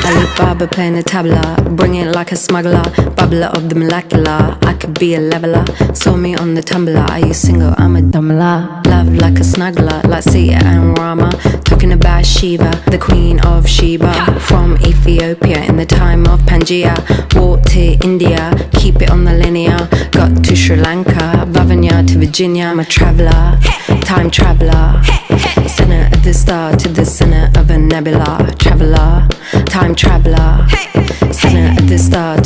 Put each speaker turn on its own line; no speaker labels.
Alibaba playing the tabla, bring it like a smuggler, bubbler of the molecular. I could be a leveler, saw me on the tumbler. Are you single? I'm a dumbler. Love like a snuggler, like Sita and Rama. Talking about Shiva, the queen of Sheba. From Ethiopia in the time of Pangaea. Walked to India, keep it on the linear. Got to Sri Lanka, Vavanya to Virginia. I'm a traveller, time traveller. Center of the star to the center of a nebula. Traveller, time traveller. Center of the star to